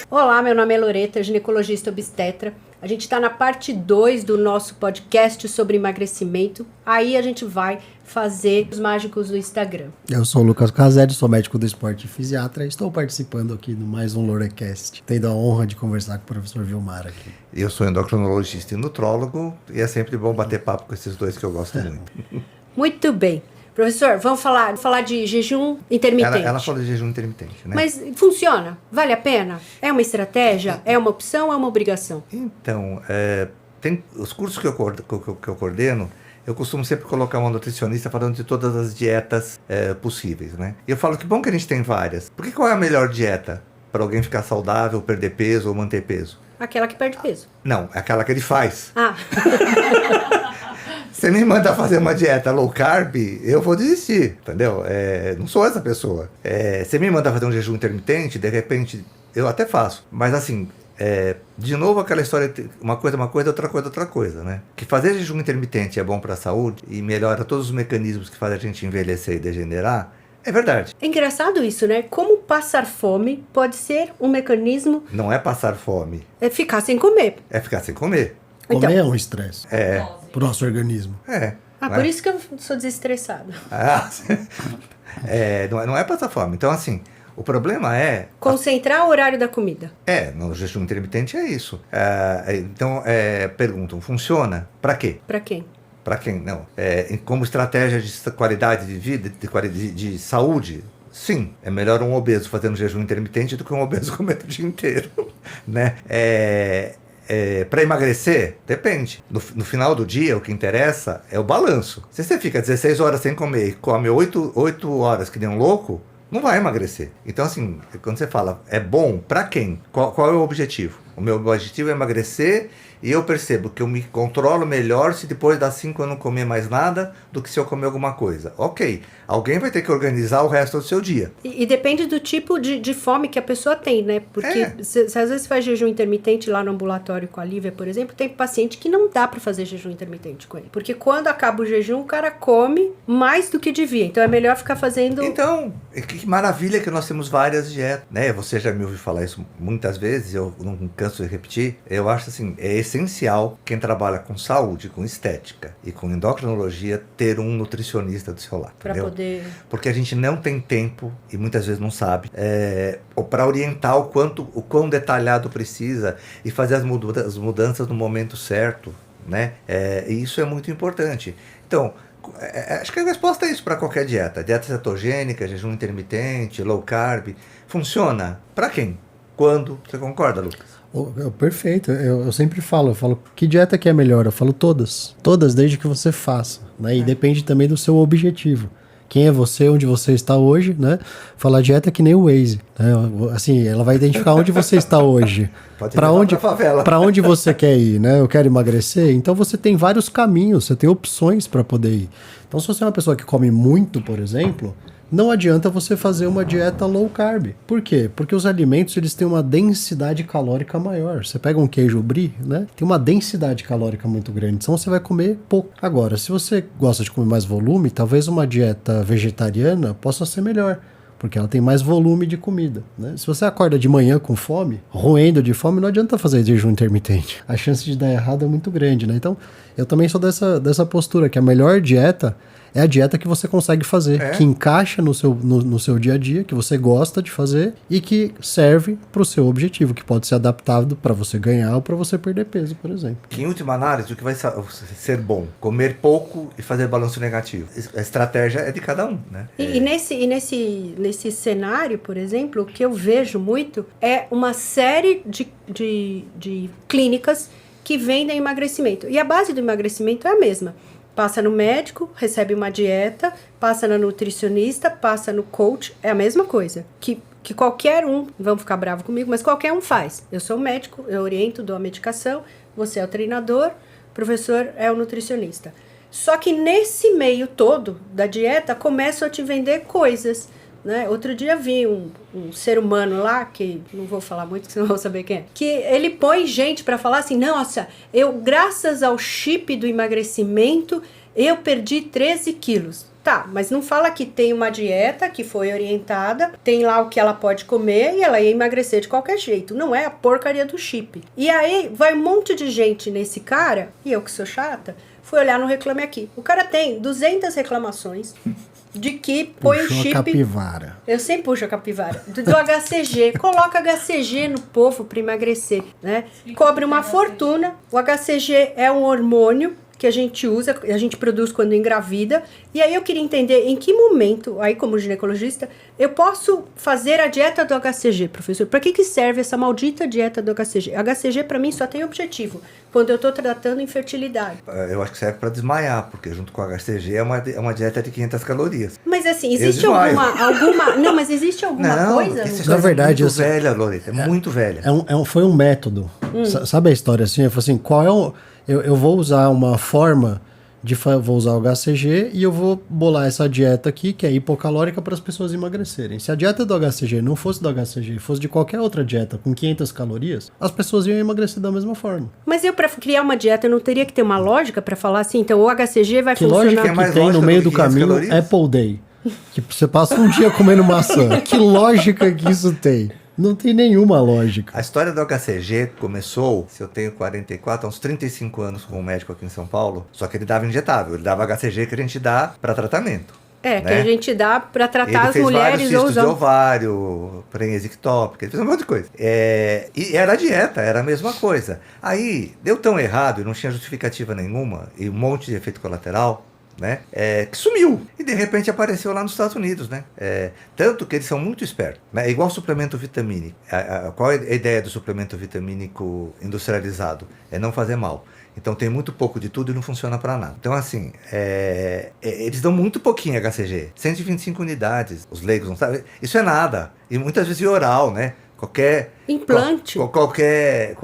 Olá, meu nome é Loreta, ginecologista obstetra. A gente está na parte 2 do nosso podcast sobre emagrecimento. Aí a gente vai fazer os mágicos do Instagram. Eu sou o Lucas Caselli, sou médico do esporte e fisiatra. Estou participando aqui de mais um Lorecast. Tendo a honra de conversar com o professor Vilmar aqui. Eu sou endocrinologista e nutrólogo e é sempre bom bater papo com esses dois que eu gosto muito. Muito bem. Professor, vamos falar de jejum intermitente. Ela falou de jejum intermitente, né? Mas funciona? Vale a pena? É uma estratégia? É uma opção ou é uma obrigação? Então, tem os cursos que eu coordeno, eu costumo sempre colocar uma nutricionista falando de todas as dietas possíveis, né? E eu falo que bom que a gente tem várias. Porque qual é a melhor dieta para alguém ficar saudável, perder peso ou manter peso? Aquela que perde peso. Não, é aquela que ele faz. Ah. Você me manda fazer uma dieta low carb, eu vou desistir, entendeu? Não sou essa pessoa. Você me manda fazer um jejum intermitente, de repente, eu até faço. Mas assim, de novo aquela história, uma coisa, outra coisa, né? Que fazer jejum intermitente é bom para a saúde e melhora todos os mecanismos que fazem a gente envelhecer e degenerar, é verdade. É engraçado isso, né? Como passar fome pode ser um mecanismo... Não é passar fome. É ficar sem comer. É ficar sem comer. Comer Então, é um estresse pro nosso organismo. por isso que eu sou desestressado. Não é passar fome. Então, assim, o problema é... Concentrar o horário da comida. No jejum intermitente é isso. Então, perguntam, funciona? Para quê? Para quem? Para quem? Não. Como estratégia de qualidade de vida, de saúde? Sim, é melhor um obeso fazendo jejum intermitente do que um obeso comendo o dia inteiro, né? Para emagrecer, depende. No final do dia, o que interessa é o balanço. Se você fica 16 horas sem comer e come 8 horas que nem um louco, não vai emagrecer. Então, assim, quando você fala, é bom, para quem? Qual é o objetivo? O meu objetivo é emagrecer e eu percebo que eu me controlo melhor se depois das 5 eu não comer mais nada do que se eu comer alguma coisa. Ok, alguém vai ter que organizar o resto do seu dia. E depende do tipo de fome que a pessoa tem, né? Porque se às vezes faz jejum intermitente lá no ambulatório com a Lívia, por exemplo, tem paciente que não dá para fazer jejum intermitente com ele. Porque quando acaba o jejum, o cara come mais do que devia. Então é melhor ficar fazendo... Então, que maravilha que nós temos várias dietas, né? Você já me ouviu falar isso muitas vezes, eu não canso de repetir. Eu acho assim, é essencial quem trabalha com saúde, com estética e com endocrinologia ter um nutricionista do seu lado. Para poder... Porque a gente não tem tempo e muitas vezes não sabe para orientar o quão detalhado precisa e fazer as mudanças no momento certo, né? E isso é muito importante. Então, acho que a resposta é isso para qualquer dieta. Dieta cetogênica, jejum intermitente, low carb. Funciona? Para quem? Quando? Você concorda, Lucas? Perfeito, eu sempre falo, que dieta que é melhor? Eu falo todas, desde que você faça, né? E depende também do seu objetivo. Quem é você, onde você está hoje, né? Falar dieta é que nem o Waze, né? Assim, ela vai identificar onde você está hoje. Para onde você quer ir, né? Eu quero emagrecer, então você tem vários caminhos, você tem opções para poder ir. Então, se você é uma pessoa que come muito, por exemplo, não adianta você fazer uma dieta low carb. Por quê? Porque os alimentos eles têm uma densidade calórica maior. Você pega um queijo brie, né? Tem uma densidade calórica muito grande, então você vai comer pouco. Agora, se você gosta de comer mais volume, talvez uma dieta vegetariana possa ser melhor, porque ela tem mais volume de comida, né? Se você acorda de manhã com fome, roendo de fome, não adianta fazer jejum intermitente. A chance de dar errado é muito grande, né? Então, eu também sou dessa postura, que a melhor dieta é a dieta que você consegue fazer, que encaixa no seu dia a dia, que você gosta de fazer e que serve para o seu objetivo, que pode ser adaptado para você ganhar ou para você perder peso, por exemplo. Que em última análise, o que vai ser bom? Comer pouco e fazer balanço negativo. A estratégia é de cada um, né? E nesse cenário, por exemplo, o que eu vejo muito é uma série de clínicas que vendem emagrecimento. E a base do emagrecimento é a mesma. Passa no médico, recebe uma dieta, passa na nutricionista, passa no coach, é a mesma coisa. Que qualquer um, vão ficar bravo comigo, mas qualquer um faz. Eu sou médico, eu oriento, dou a medicação, você é o treinador, o professor é o nutricionista. Só que nesse meio todo da dieta, começam a te vender coisas, né? Outro dia vi um ser humano lá, que não vou falar muito, porque senão vão saber quem é, que ele põe gente para falar assim, nossa, eu graças ao chip do emagrecimento, eu perdi 13 quilos. Tá, mas não fala que tem uma dieta que foi orientada, tem lá o que ela pode comer e ela ia emagrecer de qualquer jeito. Não é a porcaria do chip. E aí vai um monte de gente nesse cara, e eu que sou chata, fui olhar no Reclame Aqui. O cara tem 200 reclamações de que põe o Puxou a chip... capivara. Eu sempre puxo a capivara. Do HCG. Coloca HCG no povo para emagrecer, né? Cobre uma fortuna. O HCG é um hormônio que a gente usa, a gente produz quando engravida. E aí eu queria entender em que momento, aí como ginecologista, eu posso fazer a dieta do HCG, professor? Para que serve essa maldita dieta do HCG? HCG para mim só tem objetivo, quando eu estou tratando infertilidade. Eu acho que serve para desmaiar, porque junto com o HCG é uma dieta de 500 calorias. Mas assim, existe alguma... Não, mas existe alguma coisa? Essa Na verdade, muito velha, Loreta, muito velha. Foi um método. Sabe a história assim? Eu falei assim, qual é o... Eu vou usar uma forma vou usar o HCG e eu vou bolar essa dieta aqui, que é hipocalórica, para as pessoas emagrecerem. Se a dieta do HCG não fosse do HCG, fosse de qualquer outra dieta com 500 calorias, as pessoas iam emagrecer da mesma forma. Mas eu, para criar uma dieta, eu não teria que ter uma lógica para falar assim, então o HCG vai funcionar... Que lógica que tem no meio do caminho calorias? Apple Day. Que você passa um dia comendo maçã. Que lógica que isso tem? Não tem nenhuma lógica. A história do HCG começou, se eu tenho 44, há uns 35 anos com um médico aqui em São Paulo, só que ele dava injetável, ele dava HCG que a gente dá para tratamento. É, né? Que a gente dá para tratar as mulheres ou cistos de ovário, prenese ectópica, ele fez um monte de coisa. E era a dieta, era a mesma coisa. Aí, deu tão errado e não tinha justificativa nenhuma, e um monte de efeito colateral, né? Que sumiu e de repente apareceu lá nos Estados Unidos, né? Tanto que eles são muito espertos, né? É igual suplemento vitamínico. Qual é a ideia do suplemento vitamínico industrializado? É não fazer mal. Então tem muito pouco de tudo e não funciona para nada. Então assim, eles dão muito pouquinho HCG, 125 unidades, os leigos não sabem, isso é nada, e muitas vezes oral, né? Qualquer implante, qualquer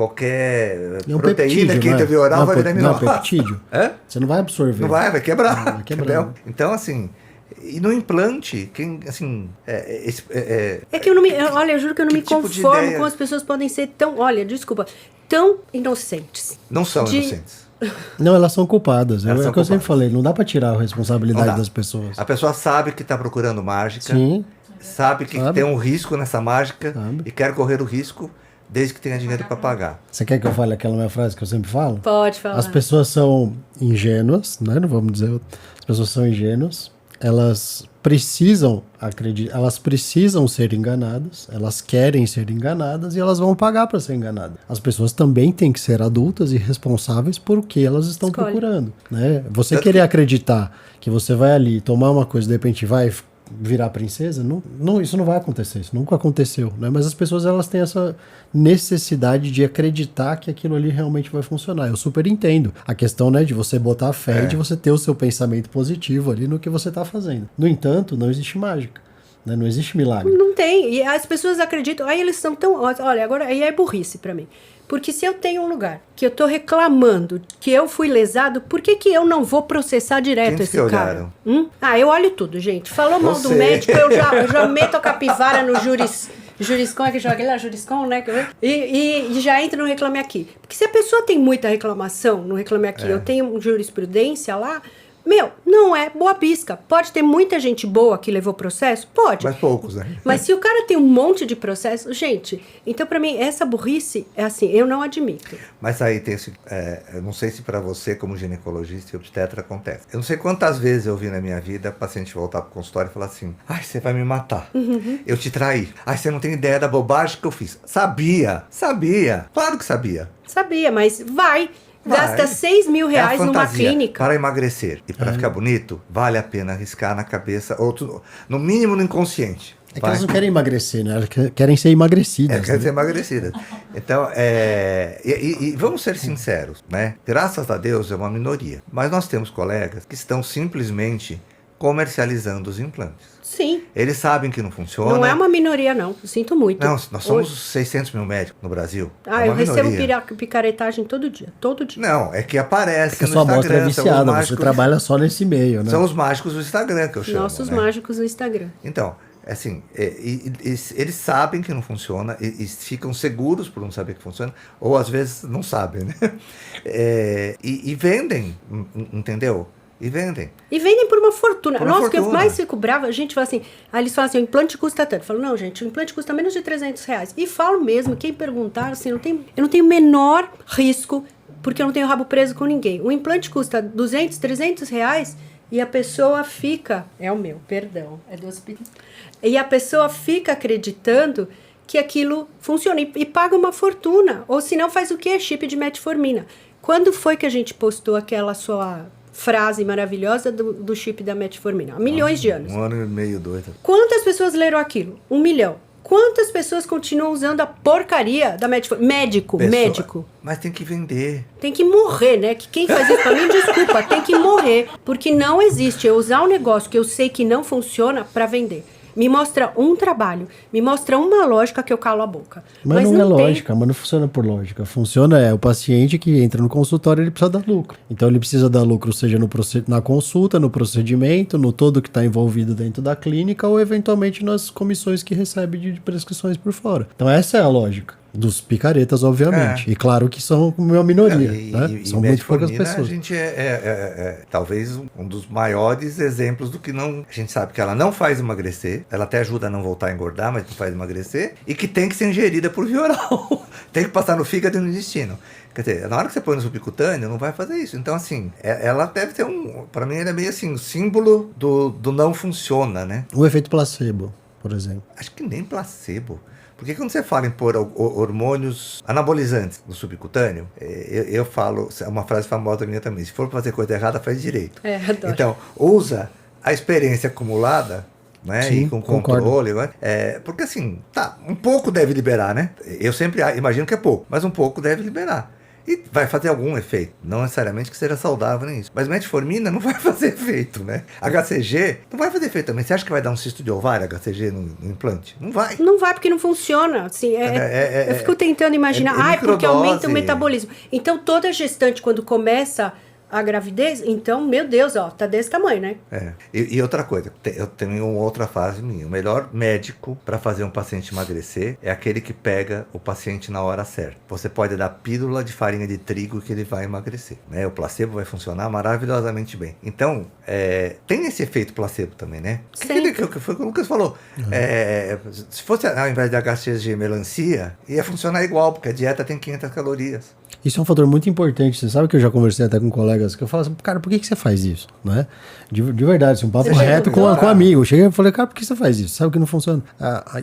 um proteína peptídeo, que entra via oral vai virar aminoácido. Não, peptídeo. Você não vai absorver. Não vai quebrar. Vai quebrar. Então, assim, e no implante, assim... É que eu não me... Olha, eu juro que eu não me conformo com as pessoas podem ser tão... Olha, desculpa, tão inocentes. Não são inocentes. Não, elas são culpadas. É o que eu sempre falei, não dá pra tirar a responsabilidade das pessoas. A pessoa sabe que tá procurando mágica. Sim. Sabe que tem um risco nessa mágica e quer correr o risco desde que tenha dinheiro para pagar. Você quer que eu fale aquela minha frase que eu sempre falo? Pode falar. As pessoas são ingênuas, né? Não vamos dizer. As pessoas são ingênuas. Elas precisam acreditar, elas precisam ser enganadas, elas querem ser enganadas e elas vão pagar para ser enganadas. As pessoas também têm que ser adultas e responsáveis por o que elas estão procurando, né? Você querer acreditar que você vai ali tomar uma coisa e de repente vai virar princesa, não, isso não vai acontecer, isso nunca aconteceu, né? Mas as pessoas, elas têm essa necessidade de acreditar que aquilo ali realmente vai funcionar. Eu super entendo a questão, né, de você botar fé e de você ter o seu pensamento positivo ali no que você está fazendo. No entanto, não existe mágica, né? Não existe milagre. Não tem, e as pessoas acreditam, aí eles são tão... Olha, agora aí é burrice pra mim. Porque se eu tenho um lugar que eu tô reclamando que eu fui lesado, por que eu não vou processar direto esse cara? Eu olho tudo, gente. Falou mal do médico, eu já meto a capivara no Juriscom, é que joga lá, Juriscom, né? E já entra no Reclame Aqui. Porque se a pessoa tem muita reclamação no Reclame Aqui, eu tenho jurisprudência lá, não é boa pisca. Pode ter muita gente boa que levou processo? Pode. Mas poucos, né? Mas se o cara tem um monte de processo... Gente, então pra mim, essa burrice é assim, eu não admito. Mas aí tem esse... eu não sei se pra você, como ginecologista e obstetra, acontece. Eu não sei quantas vezes eu vi na minha vida paciente voltar pro consultório e falar assim: ai, você vai me matar. Eu te traí. Ai, você não tem ideia da bobagem que eu fiz. Sabia. Claro que sabia. Sabia, mas vai... Gasta 6 mil reais numa clínica. Para emagrecer e para ficar bonito, vale a pena arriscar na cabeça, ou no mínimo no inconsciente. É que elas não querem emagrecer, né? Elas querem ser emagrecidas. Querem ser emagrecidas. Então, e vamos ser sinceros, né? Graças a Deus é uma minoria. Mas nós temos colegas que estão simplesmente comercializando os implantes. Sim. Eles sabem que não funciona. Não é uma minoria, não. Sinto muito. Não, nós somos 600 mil médicos no Brasil. Eu recebo picaretagem todo dia. Não, é que aparece no Instagram. Porque a sua amostra é viciada, você trabalha só nesse meio, né? São os mágicos do Instagram que eu chamo. Nossos mágicos do Instagram. Então, assim, eles sabem que não funciona e ficam seguros por não saber que funciona, ou às vezes não sabem, né? E vendem, entendeu? E vendem. E vendem por uma fortuna. Por uma Nossa, o que eu fortuna. mais fico brava, a gente fala assim, aí eles falam assim, o implante custa tanto. Eu falo, não, gente, o implante custa menos de R$300. E falo mesmo, quem perguntar, assim, eu não tenho o menor risco, porque eu não tenho rabo preso com ninguém. O implante custa R$200, R$300 e a pessoa fica... É o meu, perdão, é do hospital. E a pessoa fica acreditando que aquilo funciona e paga uma fortuna. Ou se não, faz o quê? Chip de metformina. Quando foi que a gente postou aquela sua frase maravilhosa do chip da metformina? Há milhões de anos. 1 ano e meio, 2. Quantas pessoas leram aquilo? 1 milhão. Quantas pessoas continuam usando a porcaria da metformina? Médico. Mas tem que vender. Tem que morrer, né? Que quem faz isso pra mim, desculpa, tem que morrer. Porque não existe eu usar um negócio que eu sei que não funciona pra vender. Me mostra um trabalho, me mostra uma lógica que eu calo a boca. Mas não é lógica, mas não funciona por lógica. Funciona o paciente que entra no consultório, ele precisa dar lucro. Então ele precisa dar lucro, seja na consulta, no procedimento, no todo que está envolvido dentro da clínica ou eventualmente nas comissões que recebe de prescrições por fora. Então essa é a lógica. Dos picaretas, obviamente. E claro que são uma minoria, né? São muito poucas pessoas. A gente talvez um dos maiores exemplos do que não... A gente sabe que ela não faz emagrecer, ela até ajuda a não voltar a engordar, mas não faz emagrecer, e que tem que ser ingerida por via oral. Tem que passar no fígado e no intestino. Quer dizer, na hora que você põe no subcutâneo, não vai fazer isso. Então, assim, ela deve ter Pra mim, ela é meio assim, o símbolo do não funciona, né? O efeito placebo, por exemplo. Acho que nem placebo. Porque quando você fala em pôr hormônios anabolizantes no subcutâneo, eu falo, é uma frase famosa minha também, se for fazer coisa errada, faz direito. Adoro. Então, usa a experiência acumulada, né? Sim, e com concordo. controle. Porque assim, um pouco deve liberar, né? Eu sempre imagino que é pouco, mas um pouco deve liberar. E vai fazer algum efeito. Não necessariamente que seja saudável nem isso. Mas metformina não vai fazer efeito, né? HCG não vai fazer efeito também. Você acha que vai dar um cisto de ovário HCG no implante? Não vai. Não vai porque não funciona. Assim, eu fico tentando imaginar. Porque aumenta o metabolismo. Então, toda gestante, quando começa a gravidez, então, meu Deus, ó, tá desse tamanho, né? E outra coisa, eu tenho uma outra fase minha. O melhor médico para fazer um paciente emagrecer é aquele que pega o paciente na hora certa. Você pode dar pílula de farinha de trigo que ele vai emagrecer, né? O placebo vai funcionar maravilhosamente bem. Então, tem esse efeito placebo também, né? Que foi o que o Lucas falou. Se fosse ao invés de HCG melancia, ia funcionar igual, porque a dieta tem 500 calorias. Isso é um fator muito importante. Você sabe que eu já conversei até com colegas que eu falo assim, cara, por que você faz isso? Né? De verdade, assim, um papo reto com um amigo. Eu cheguei e falei, cara, por que você faz isso? Sabe que não funciona?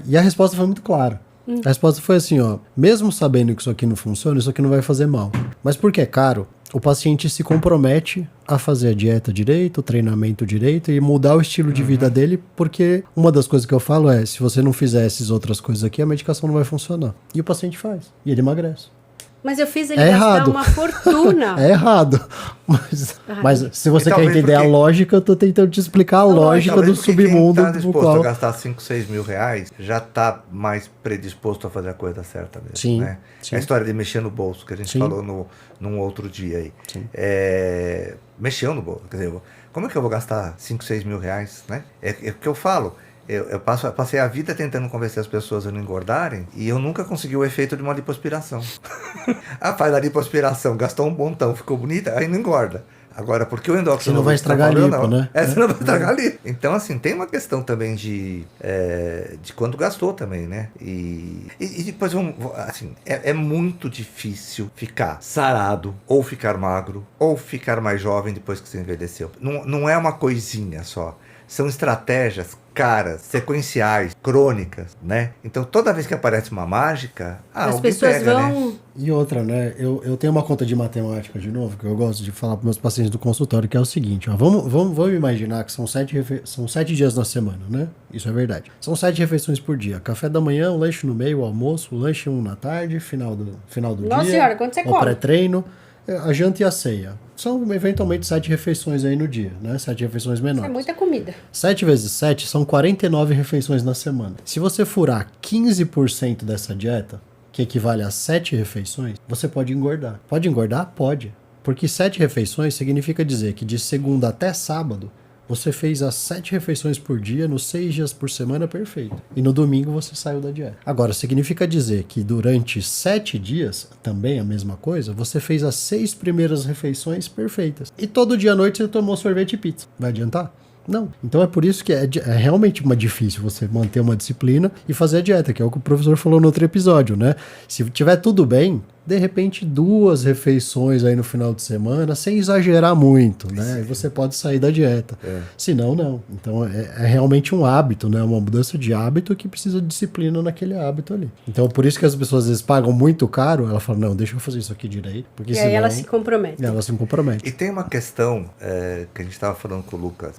E a resposta foi muito clara. A resposta foi assim, ó, mesmo sabendo que isso aqui não funciona, isso aqui não vai fazer mal. Mas porque é caro, o paciente se compromete a fazer a dieta direito, o treinamento direito e mudar o estilo de vida dele, porque uma das coisas que eu falo é, se você não fizer essas outras coisas aqui, a medicação não vai funcionar. E o paciente faz. E ele emagrece. Mas eu fiz ele gastar uma fortuna. É errado. Mas se você quer entender a lógica, eu tô tentando te explicar a lógica do submundo. Quem tá disposto a gastar 5, 6 mil reais já tá mais predisposto a fazer a coisa certa mesmo. Sim, né? sim. É a história de mexer no bolso, que a gente falou num outro dia aí. Mexeu no bolso. Quer dizer, como é que eu vou gastar 5, 6 mil reais? Né? É o que eu falo. Eu passei a vida tentando convencer as pessoas a não engordarem e eu nunca consegui o efeito de uma lipoaspiração. Faz a lipoaspiração, gastou um montão, ficou bonita, aí não engorda. Agora, porque o endócrino... Você não vai estragar a lipo, né? Você não vai estragar a lipo. Então, assim, tem uma questão também de quanto gastou também, né? E depois, assim, é muito difícil ficar sarado, ou ficar magro, ou ficar mais jovem depois que você envelheceu. Não é uma coisinha só. São estratégias caras, sequenciais, crônicas, né? Então, toda vez que aparece uma mágica, as pessoas pega, vão... né? E outra, né? Eu tenho uma conta de matemática, de novo, que eu gosto de falar para meus pacientes do consultório, que é o seguinte, ó, vamos imaginar que são 7 dias na semana, né? Isso é verdade. São 7 refeições por dia. Café da manhã, um lanche no meio, o almoço, o lanche 1 na tarde, final do dia. Nossa senhora, quanto você come? O pré-treino, a janta e a ceia. São eventualmente 7 refeições aí no dia, né? 7 refeições menores. É muita comida. 7 vezes 7 são 49 refeições na semana. Se você furar 15% dessa dieta, que equivale a 7 refeições, você pode engordar. Pode engordar? Pode. Porque 7 refeições significa dizer que de segunda até sábado, Você fez as 7 refeições por dia, nos 6 dias por semana, perfeito. E no domingo você saiu da dieta. Agora, significa dizer que durante 7 dias, também a mesma coisa, você fez as 6 primeiras refeições perfeitas. E todo dia à noite você tomou sorvete e pizza. Vai adiantar? Não. Então é por isso que é realmente difícil você manter uma disciplina e fazer a dieta, que é o que o professor falou no outro episódio, né? Se tiver tudo bem, de repente 2 refeições aí no final de semana, sem exagerar muito, né? E você pode sair da dieta. Se não, não. Então é realmente um hábito, né? Uma mudança de hábito que precisa de disciplina naquele hábito ali. Então por isso que as pessoas às vezes pagam muito caro, ela fala, não, deixa eu fazer isso aqui direito. Porque E aí ela se compromete. Ela se compromete. E tem uma questão que a gente estava falando com o Lucas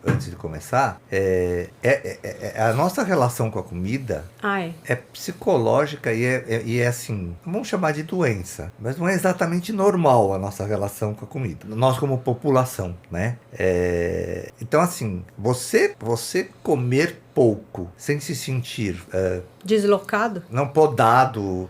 antes de começar, a nossa relação com a comida é psicológica e é assim, vamos chamar de doença, mas não é exatamente normal a nossa relação com a comida, nós como população, né? Então assim, você comer pouco, sem se sentir deslocado, não podado,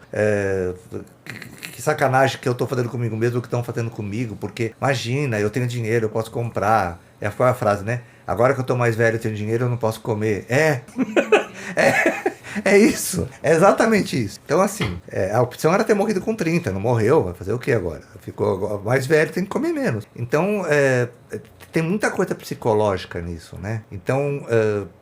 que sacanagem que eu tô fazendo comigo mesmo, que estão fazendo comigo, porque imagina, eu tenho dinheiro, eu posso comprar. Qual é a frase, né? Agora que eu tô mais velho e tenho dinheiro, eu não posso comer. É isso, é exatamente isso. Então assim, a opção era ter morrido com 30, não morreu, vai fazer o que agora? Ficou mais velho, tem que comer menos. Então, tem muita coisa psicológica nisso, né? Então...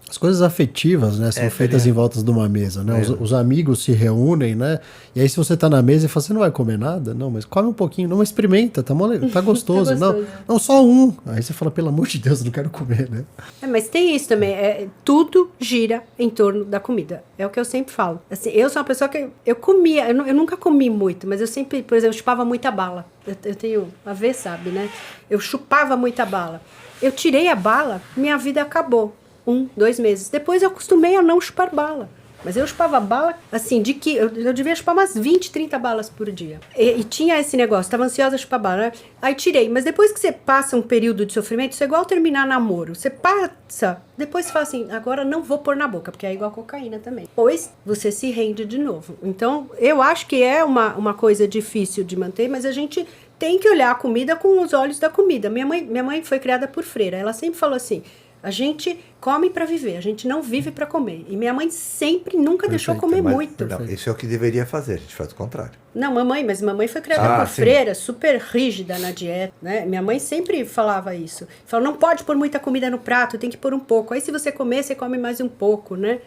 As coisas afetivas, né, são feitas em volta de uma mesa, né? Os amigos se reúnem, né? E aí se você tá na mesa e fala, você não vai comer nada? Não, mas come um pouquinho. Não, mas experimenta, tá gostoso. Não, só um. Aí você fala, pelo amor de Deus, eu não quero comer, né? Mas tem isso também, tudo gira em torno da comida. É o que eu sempre falo. Assim, eu sou uma pessoa que eu comia, eu nunca comi muito, mas eu sempre, por exemplo, eu chupava muita bala. Eu tenho a ver, sabe, né? Eu chupava muita bala. Eu tirei a bala, minha vida acabou. 1, 2 meses. Depois eu acostumei a não chupar bala. Mas eu chupava bala, assim, de que eu devia chupar umas 20, 30 balas por dia. E tinha esse negócio, tava ansiosa a chupar bala, né? Aí tirei. Mas depois que você passa um período de sofrimento, isso é igual terminar namoro. Você passa, depois você fala assim, agora não vou pôr na boca, porque é igual cocaína também. Pois você se rende de novo. Então, eu acho que é uma coisa difícil de manter, mas a gente tem que olhar a comida com os olhos da comida. Minha mãe foi criada por freira. Ela sempre falou assim, a gente come para viver, a gente não vive para comer. E minha mãe sempre, nunca deixou comer muito. Não, isso é o que deveria fazer, a gente faz o contrário. Não, mas mamãe foi criada por freira, super rígida na dieta, né? Minha mãe sempre falava isso. Falou, não pode pôr muita comida no prato, tem que pôr um pouco. Aí se você comer, você come mais um pouco, né?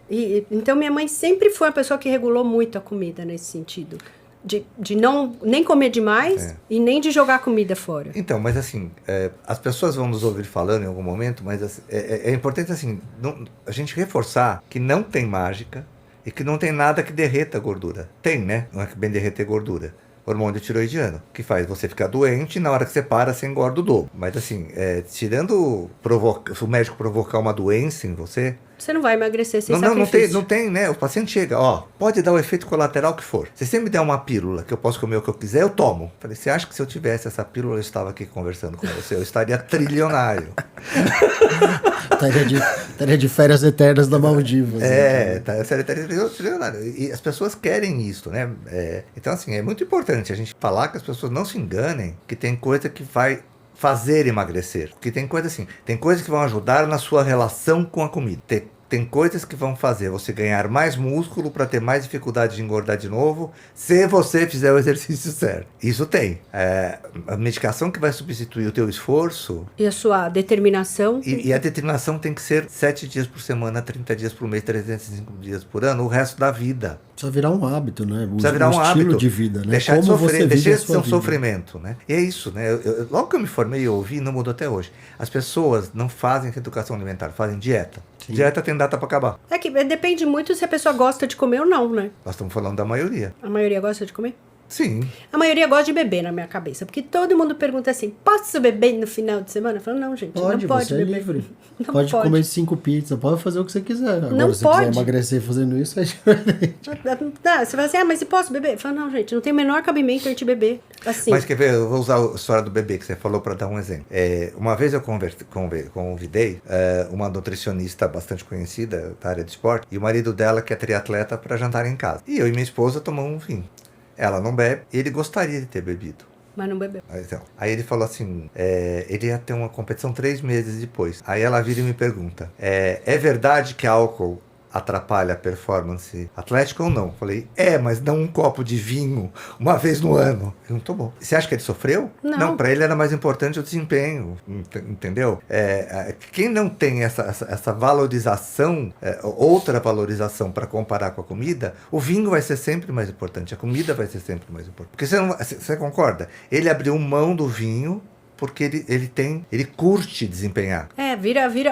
Então minha mãe sempre foi uma pessoa que regulou muito a comida nesse sentido. De não nem comer demais e nem de jogar comida fora. Então, mas assim, as pessoas vão nos ouvir falando em algum momento, mas é importante assim, a gente reforçar que não tem mágica e que não tem nada que derreta a gordura. Tem, né? Não é que bem derreter gordura. Hormônio tiroidiano, que faz você ficar doente e na hora que você para, você engorda o dobro. Mas assim, tirando se o médico provocar uma doença em você... Você não vai emagrecer sem sacrifício. Não tem, né? O paciente chega, pode dar o efeito colateral que for. Se você me der uma pílula que eu posso comer o que eu quiser, eu tomo. Falei, você acha que se eu tivesse essa pílula, eu estava aqui conversando com você, eu estaria trilionário. Estaria de férias eternas da Maldivas. Estaria trilionário. E as pessoas querem isso, né? Então, assim, é muito importante a gente falar que as pessoas não se enganem, que tem coisa que vai fazer emagrecer. Porque tem coisa assim, tem coisas que vão ajudar na sua relação com a comida. Tem coisas que vão fazer você ganhar mais músculo para ter mais dificuldade de engordar de novo, se você fizer o exercício certo. Isso tem. A medicação que vai substituir o teu esforço... E a sua determinação... E a determinação tem que ser 7 dias por semana, 30 dias por mês, 365 dias por ano, o resto da vida. Precisa virar um hábito, né? Precisa virar um estilo hábito de vida, né? Deixar de sofrer, deixar de ser um sofrimento, né? E é isso, né? Logo que eu me formei, eu ouvi, não mudou até hoje. As pessoas não fazem educação alimentar, fazem dieta. Sim. Dieta tem data para acabar. Que depende muito se a pessoa gosta de comer ou não, né? Nós estamos falando da maioria. A maioria gosta de comer? Sim. A maioria gosta de beber na minha cabeça, porque todo mundo pergunta assim, posso beber no final de semana? Eu falo, não, gente, não pode você beber. É livre. Pode comer 5 pizzas, pode fazer o que você quiser. Agora, não se pode. quiser emagrecer fazendo isso, é diferente. Você fala assim, mas e posso beber? Eu falo, não, gente, não tem o menor cabimento a gente beber assim. Mas quer ver, eu vou usar a história do bebê que você falou para dar um exemplo. Uma vez eu convidei uma nutricionista bastante conhecida da área de esporte e o marido dela, que é triatleta, para jantar em casa. E eu e minha esposa tomamos um vinho. Ela não bebe, ele gostaria de ter bebido. Mas não bebeu. Então, aí ele falou assim, ele ia ter uma competição 3 meses depois. Aí ela vira e me pergunta, é verdade que álcool atrapalha a performance atlética ou não? Falei, mas não um copo de vinho uma vez no ano. Ele não tomou. Você acha que ele sofreu? Não, para ele era mais importante o desempenho, entendeu? Quem não tem essa valorização, outra valorização para comparar com a comida, o vinho vai ser sempre mais importante, a comida vai ser sempre mais importante. Porque você concorda? Ele abriu mão do vinho porque ele curte desempenhar.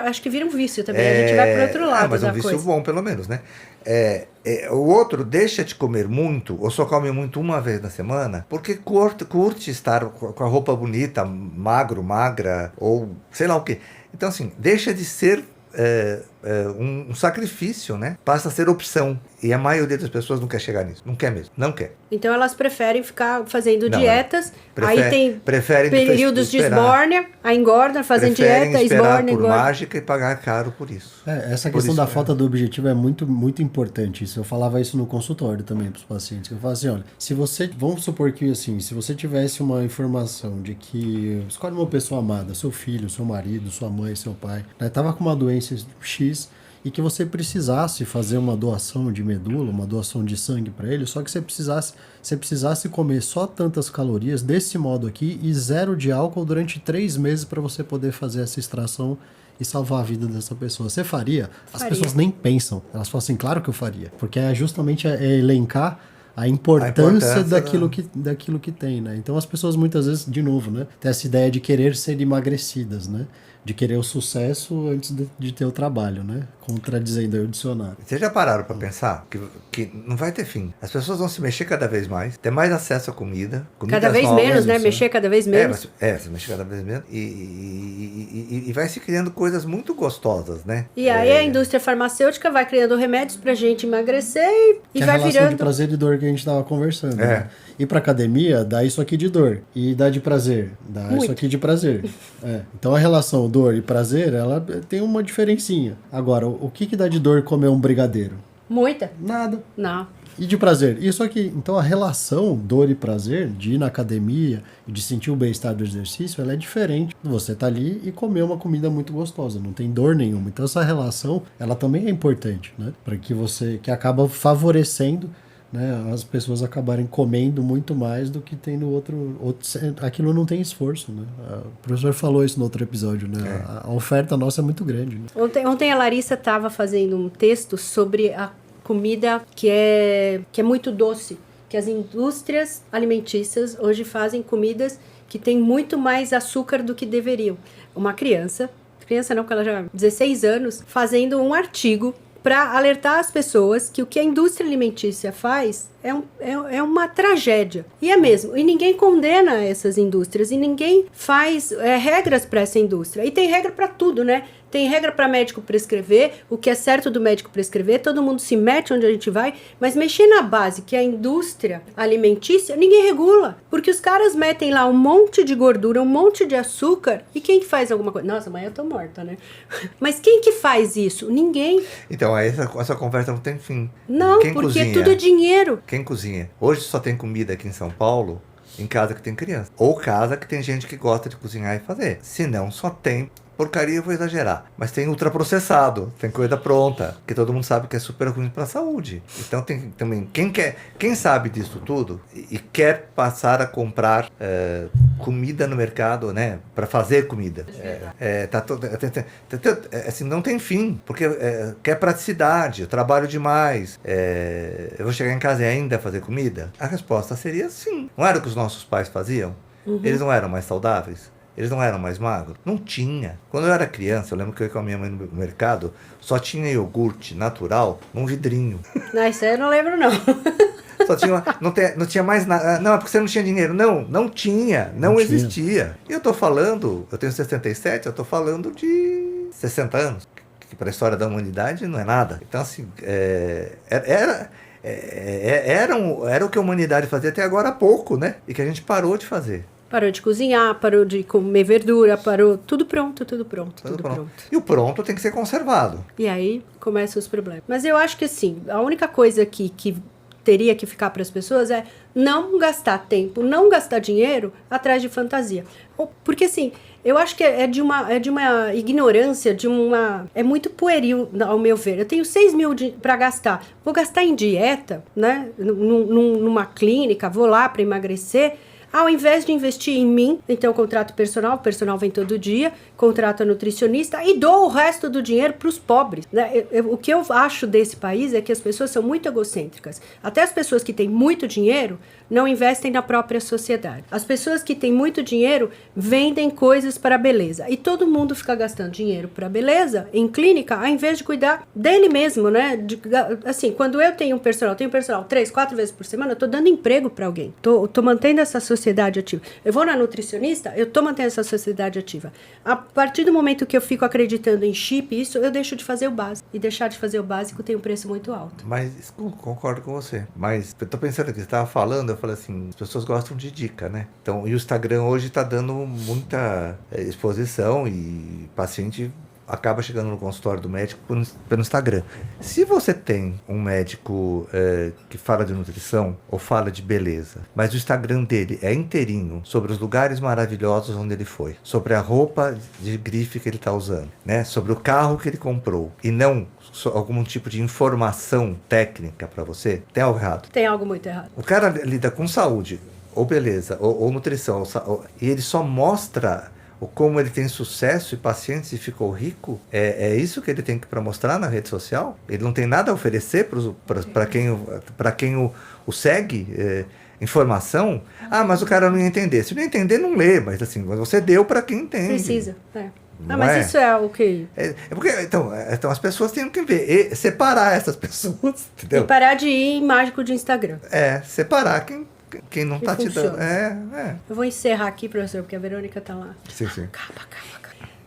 Acho que vira um vício também. A gente vai para outro lado mas da um vício coisa. bom, pelo menos, né? O outro deixa de comer muito, ou só come muito uma vez na semana, porque curte estar com a roupa bonita, magro, magra, ou sei lá o quê. Então, assim, deixa de ser um sacrifício, né? Passa a ser opção. E a maioria das pessoas não quer chegar nisso. Não quer mesmo. Não quer. Então elas preferem ficar fazendo dietas. Aí tem preferem períodos de esbórnia, aí engordam, fazem dieta, esbórnia, por mágica e pagar caro por isso. Essa questão da falta do objetivo é muito, muito importante. Isso, eu falava isso no consultório também para os pacientes. Eu falava assim, olha, se você, vamos supor que assim, se você tivesse uma informação de que escolhe uma pessoa amada, seu filho, seu marido, sua mãe, seu pai, né, tava com uma doença X, e que você precisasse fazer uma doação de medula, uma doação de sangue para ele, só que você precisasse comer só tantas calorias desse modo aqui e 0 de álcool durante 3 meses para você poder fazer essa extração e salvar a vida dessa pessoa. Você faria? As pessoas nem pensam. Elas falam assim, claro que eu faria. Porque é justamente elencar a importância daquilo que tem, né? Então as pessoas muitas vezes, de novo, né, tem essa ideia de querer ser emagrecidas, né? De querer o sucesso antes de ter o trabalho, né? Contradizendo aí o dicionário. Vocês já pararam para pensar que não vai ter fim? As pessoas vão se mexer cada vez mais, ter mais acesso à comida. Cada vez menos, né? Mexer cada vez menos. Se mexer cada vez menos. E vai se criando coisas muito gostosas, né? E aí a indústria farmacêutica vai criando remédios pra gente emagrecer e vai virando... a relação de prazer e dor que a gente tava conversando, né? Ir pra academia dá isso aqui de dor. E dá de prazer, dá muito. Isso aqui de prazer. Então a relação dor e prazer, ela tem uma diferencinha. Agora, o que dá de dor comer um brigadeiro? Muita. Nada. Não. E de prazer? Isso aqui. Então a relação dor e prazer de ir na academia e de sentir o bem-estar do exercício, ela é diferente. Você tá ali e comer uma comida muito gostosa, não tem dor nenhuma. Então essa relação, ela também é importante, né? Para que acaba favorecendo, né, as pessoas acabarem comendo muito mais do que tem no outro. Aquilo não tem esforço, né? O professor falou isso no outro episódio, né? A oferta nossa é muito grande, né? Ontem a Larissa estava fazendo um texto sobre a comida que é muito doce, que as indústrias alimentícias hoje fazem comidas que tem muito mais açúcar do que deveriam. Uma criança não, porque ela já 16 anos, fazendo um artigo para alertar as pessoas que o que a indústria alimentícia faz é uma tragédia. E é mesmo. E ninguém condena essas indústrias. E ninguém faz regras para essa indústria. E tem regra para tudo, né? Tem regra para médico prescrever, o que é certo do médico prescrever, todo mundo se mete onde a gente vai, mas mexer na base, que é a indústria alimentícia, ninguém regula. Porque os caras metem lá um monte de gordura, um monte de açúcar, e quem que faz alguma coisa? Nossa, amanhã eu tô morta, né? Mas quem que faz isso? Ninguém. Então, aí essa conversa não tem fim. Não, quem porque cozinha? tudo é dinheiro. Quem cozinha? Hoje só tem comida aqui em São Paulo em casa que tem criança. Ou casa que tem gente que gosta de cozinhar e fazer. Se não, só tem porcaria, eu vou exagerar. Mas tem ultraprocessado, tem coisa pronta, que todo mundo sabe que é super ruim para a saúde. Então tem também, quem sabe disso tudo e quer passar a comprar comida no mercado, né, para fazer comida. Assim, não tem fim, porque quer praticidade, eu trabalho demais, eu vou chegar em casa e ainda fazer comida? A resposta seria sim. Não era o que os nossos pais faziam? Uhum. Eles não eram mais saudáveis? Eles não eram mais magros? Não tinha. Quando eu era criança, eu lembro que eu ia com a minha mãe no mercado, só tinha iogurte natural num vidrinho. Não, isso aí eu não lembro, não. Só tinha, não tinha mais nada. Não, é porque você não tinha dinheiro. Não tinha. Não existia. E eu tô falando, eu tenho 67, eu tô falando de 60 anos. Que para a história da humanidade não é nada. Então, assim, era o que a humanidade fazia até agora há pouco, né? E que a gente parou de fazer. Parou de cozinhar, parou de comer verdura, parou... Tudo pronto. E o pronto tem que ser conservado. E aí começam os problemas. Mas eu acho que assim, a única coisa que teria que ficar para as pessoas é não gastar tempo, não gastar dinheiro atrás de fantasia. Porque assim, eu acho que é de uma ignorância, é muito pueril, ao meu ver. Eu tenho 6 mil para gastar. Vou gastar em dieta, né? Numa clínica, vou lá para emagrecer. Ao invés de investir em mim, então eu contrato o personal vem todo dia, contrato a nutricionista e dou o resto do dinheiro para os pobres. Né? O que eu acho desse país é que as pessoas são muito egocêntricas. Até as pessoas que têm muito dinheiro não investem na própria sociedade. As pessoas que têm muito dinheiro vendem coisas para a beleza. E todo mundo fica gastando dinheiro para a beleza em clínica, ao invés de cuidar dele mesmo, né? Assim, quando eu tenho personal 3, 4 vezes por semana, eu tô dando emprego para alguém. Tô mantendo essa sociedade ativa. Eu vou na nutricionista, eu tô mantendo essa sociedade ativa. A partir do momento que eu fico acreditando em chip, isso, eu deixo de fazer o básico. E deixar de fazer o básico tem um preço muito alto. Mas concordo com você. Mas eu tô pensando que você estava falando, eu falei assim, as pessoas gostam de dica, né? Então, e o Instagram hoje tá dando muita exposição e paciente acaba chegando no consultório do médico pelo Instagram. Se você tem um médico que fala de nutrição ou fala de beleza, mas o Instagram dele é inteirinho sobre os lugares maravilhosos onde ele foi, sobre a roupa de grife que ele está usando, né? Sobre o carro que ele comprou, e não algum tipo de informação técnica para você, tem algo errado. Tem algo muito errado. O cara lida com saúde, ou beleza, ou nutrição, e ele só mostra como ele tem sucesso e pacientes e ficou rico. É isso que ele tem para mostrar na rede social? Ele não tem nada a oferecer para quem o segue? Informação? Ah, mas o cara não ia entender. Se não entender, não lê, mas assim, você deu para quem entende. Precisa, mas isso é o que... Porque, então as pessoas têm que ver, separar essas pessoas, entendeu? E parar de ir em mágico de Instagram. Separar quem não tá te dando. Eu vou encerrar aqui, professor, porque a Verônica tá lá. Sim. Acaba.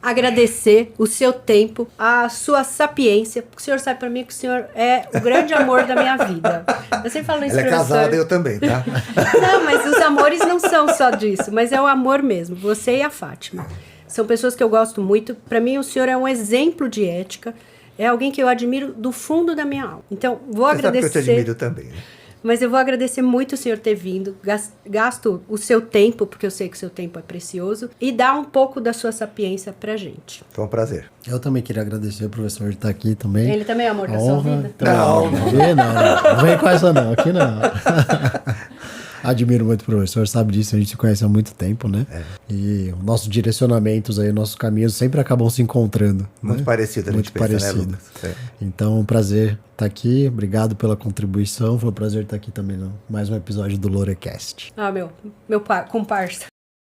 Agradecer o seu tempo, a sua sapiência, porque o senhor sabe pra mim que o senhor é o grande amor da minha vida. Eu sempre falo isso, Ela é professor. casada, eu também, tá? Não, mas os amores não são só disso, mas é o amor mesmo, você e a Fátima. São pessoas que eu gosto muito. Pra mim, o senhor é um exemplo de ética, é alguém que eu admiro do fundo da minha alma. Então, vou agradecer... Sabe que eu te admiro também, né? Mas eu vou agradecer muito o senhor ter vindo, gasto o seu tempo, porque eu sei que o seu tempo é precioso, e dar um pouco da sua sapiência pra gente. Foi um prazer. Eu também queria agradecer o professor de estar aqui também. Ele também é amor da sua vida? Não vem com essa não, aqui não. Admiro muito o professor, sabe disso, a gente se conhece há muito tempo, né? E nossos direcionamentos aí, nossos caminhos sempre acabam se encontrando. Muito parecido, a gente pensa, né, Lucas? Então, um prazer estar aqui, obrigado pela contribuição, foi um prazer estar aqui também, mais um episódio do Lorecast. Meu comparsa.